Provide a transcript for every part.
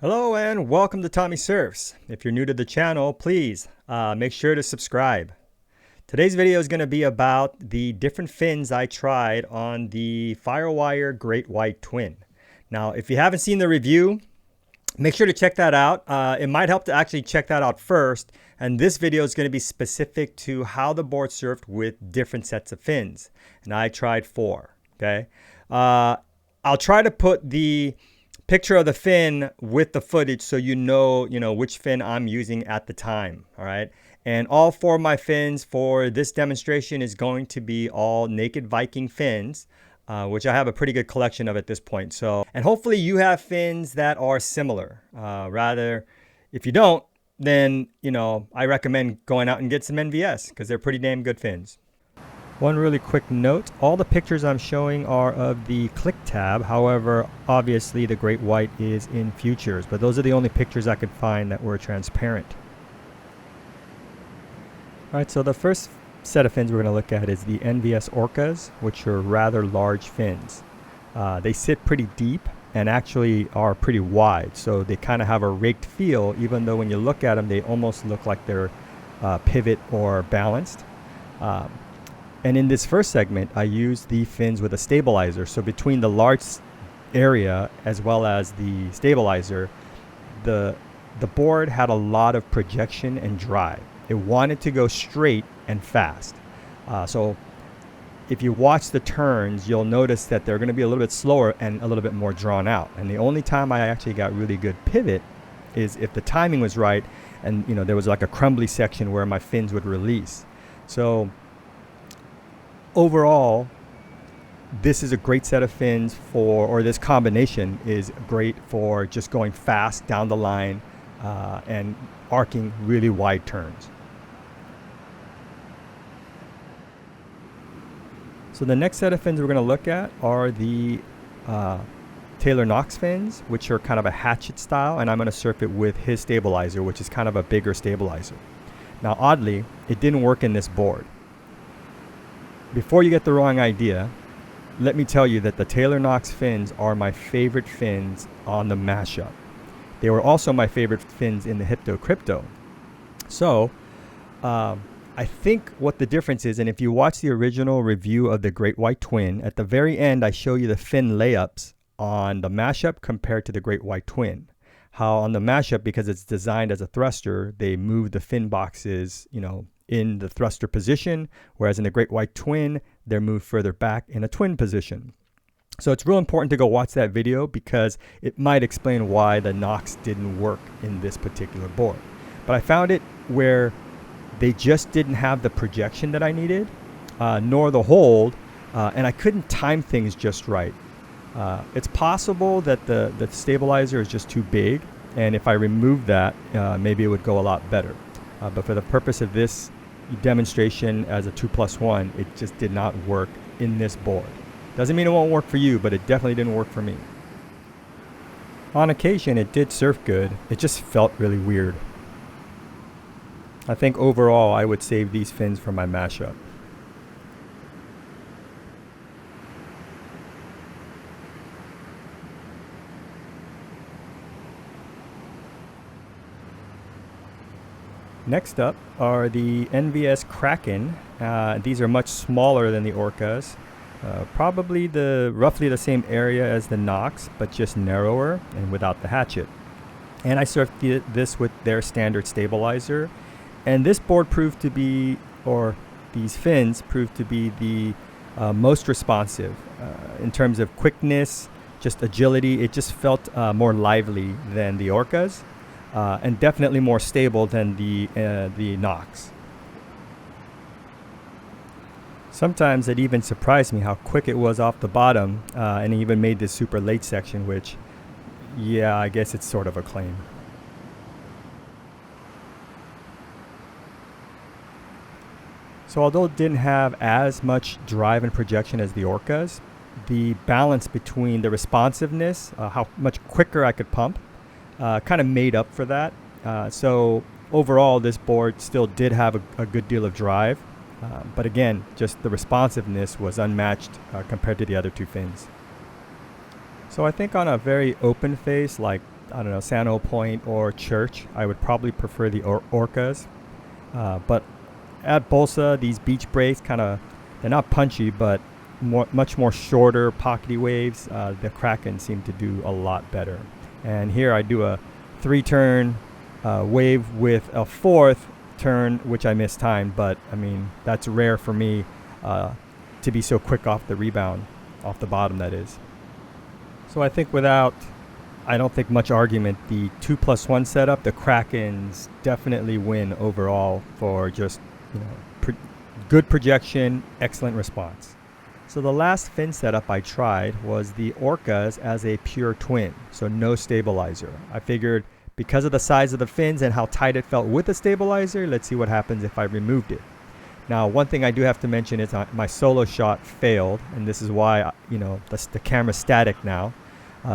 Hello and welcome to Tommy Surfs. If you're new to the channel, please make sure to subscribe. Today's video is going to be about the different fins I tried on the Firewire Great White Twin. Now, if you haven't seen the review, make sure to check that out. It might help to actually check that out first. And this video is going to be specific to how the board surfed with different sets of fins. And I tried 4. Okay. I'll try to put the picture of the fin with the footage so you know which fin I'm using at the time. All right. And all 4 of my fins for this demonstration is going to be all Naked Viking fins, which I have a pretty good collection of at this point. So, and hopefully you have fins that are similar. Rather, if you don't, then, I recommend going out and get some NVS because they're pretty damn good fins. One really quick note, all the pictures I'm showing are of the click tab. However, obviously the Great White is in futures, but those are the only pictures I could find that were transparent. All right, so the first set of fins we're going to look at is the NVS Orcas, which are rather large fins. They sit pretty deep and actually are pretty wide, so they kind of have a raked feel, even though when you look at them, they almost look like they're pivot or balanced. And in this first segment, I used the fins with a stabilizer. So between the large area as well as the stabilizer, the board had a lot of projection and drive. It wanted to go straight and fast. So if you watch the turns, you'll notice that they're going to be a little bit slower and a little bit more drawn out. And the only time I actually got really good pivot is if the timing was right and there was like a crumbly section where my fins would release. So overall, this is a great set of fins or this combination is great for just going fast down the line and arcing really wide turns. So the next set of fins we're going to look at are the Taylor Knox fins, which are kind of a hatchet style, and I'm going to surf it with his stabilizer, which is kind of a bigger stabilizer. Now, oddly, it didn't work in this board. Before you get the wrong idea, let me tell you that the Taylor Knox fins are my favorite fins on the mashup. They were also my favorite fins in the Hypto Crypto. So I think what the difference is, and if you watch the original review of the Great White Twin, at the very end I show you the fin layups on the mashup compared to the Great White Twin. How on the mashup, because it's designed as a thruster, they move the fin boxes, in the thruster position, whereas in the Great White Twin, they're moved further back in a twin position. So it's real important to go watch that video because it might explain why the Knox didn't work in this particular board. But I found it where they just didn't have the projection that I needed, nor the hold, and I couldn't time things just right. It's possible that the stabilizer is just too big, and if I remove that, maybe it would go a lot better. But for the purpose of this demonstration as a 2+1, it just did not work in this board. Doesn't mean it won't work for you, but it definitely didn't work for me. On occasion, it did surf good. It just felt really weird. I think overall, I would save these fins for my mashup. Next up are the NVS Kraken. These are much smaller than the Orcas. Probably roughly the same area as the Knox, but just narrower and without the hatchet. And I surfed this with their standard stabilizer. And this board proved to be, or these fins proved to be the most responsive in terms of quickness, just agility. It just felt more lively than the Orcas. And definitely more stable than the Knox. Sometimes it even surprised me how quick it was off the bottom, and it even made this super late section, which, yeah, I guess it's sort of a claim. So although it didn't have as much drive and projection as the Orcas, the balance between the responsiveness, how much quicker I could pump, kind of made up for that. So overall, this board still did have a good deal of drive. But again, just the responsiveness was unmatched compared to the other 2 fins. So I think on a very open face, like I don't know, Sano Point or Church. I would probably prefer the Orcas. But at Bolsa, these beach breaks they're not punchy, but much more shorter, pockety waves. The Kraken seem to do a lot better. And here I do a 3-turn wave with a 4th turn, which I mistimed, but I mean, that's rare for me to be so quick off the rebound, off the bottom that is. So I think I don't think much argument, the 2+1 setup, the Krakens definitely win overall for just, good projection, excellent response. So the last fin setup I tried was the Orcas as a pure twin, so no stabilizer. I figured because of the size of the fins and how tight it felt with the stabilizer, let's see what happens if I removed it. Now, one thing I do have to mention is my solo shot failed, and this is why, the camera's static now.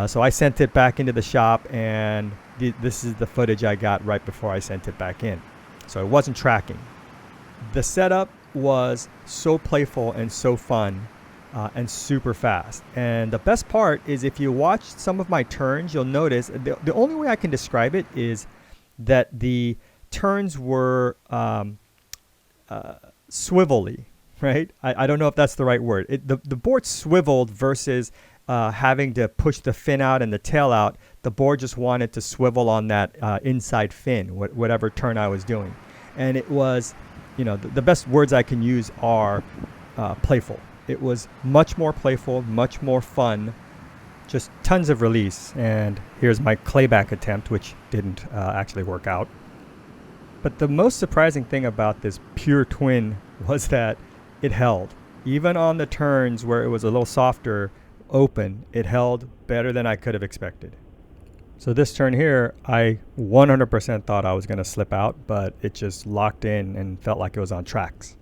So I sent it back into the shop, and this is the footage I got right before I sent it back in. So it wasn't tracking. The setup was so playful and so fun and super fast. And the best part is if you watch some of my turns, you'll notice the only way I can describe it is that the turns were swivelly, right? I don't know if that's the right word. The board swiveled versus having to push the fin out and the tail out. The board just wanted to swivel on that inside fin, whatever turn I was doing. And it was, the best words I can use are playful. It was much more playful, much more fun, just tons of release. And here's my clayback attempt, which didn't actually work out. But the most surprising thing about this pure twin was that it held. Even on the turns where it was a little softer, open, it held better than I could have expected. So this turn here, I 100% thought I was going to slip out, but it just locked in and felt like it was on tracks.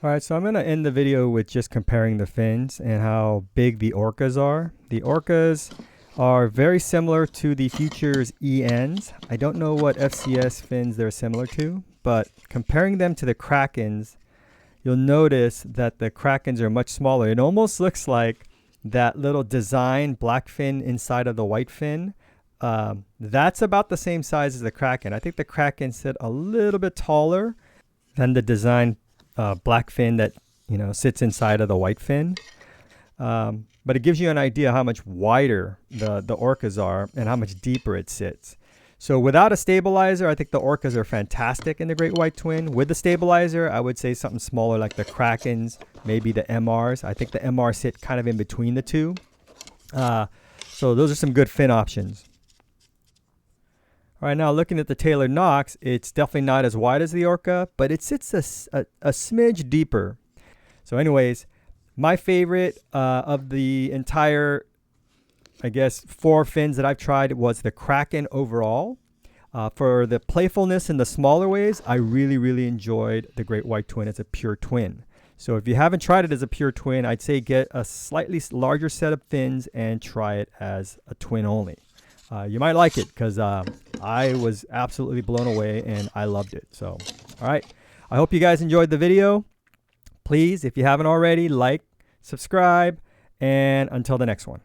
All right, so I'm going to end the video with just comparing the fins and how big the Orcas are. The Orcas are very similar to the Futures ENs. I don't know what FCS fins they're similar to, but comparing them to the Krakens, you'll notice that the Krakens are much smaller. It almost looks like that little design black fin inside of the white fin. That's about the same size as the Kraken. I think the Kraken sit a little bit taller than the design black fin that sits inside of the white fin. But it gives you an idea how much wider the Orcas are and how much deeper it sits. So without a stabilizer, I think the Orcas are fantastic in the Great White Twin. With the stabilizer, I would say something smaller like the Krakens, maybe the MRs. I think the MRs sit kind of in between the two. So those are some good fin options. All right, now looking at the Taylor Knox, it's definitely not as wide as the Orca, but it sits a smidge deeper. So anyways, my favorite of the entire, I guess, 4 fins that I've tried was the Kraken overall. For the playfulness in the smaller waves, I really, really enjoyed the Great White Twin as a pure twin. So if you haven't tried it as a pure twin, I'd say get a slightly larger set of fins and try it as a twin only. You might like it because I was absolutely blown away and I loved it. So, all right. I hope you guys enjoyed the video. Please, if you haven't already, like, subscribe, and until the next one.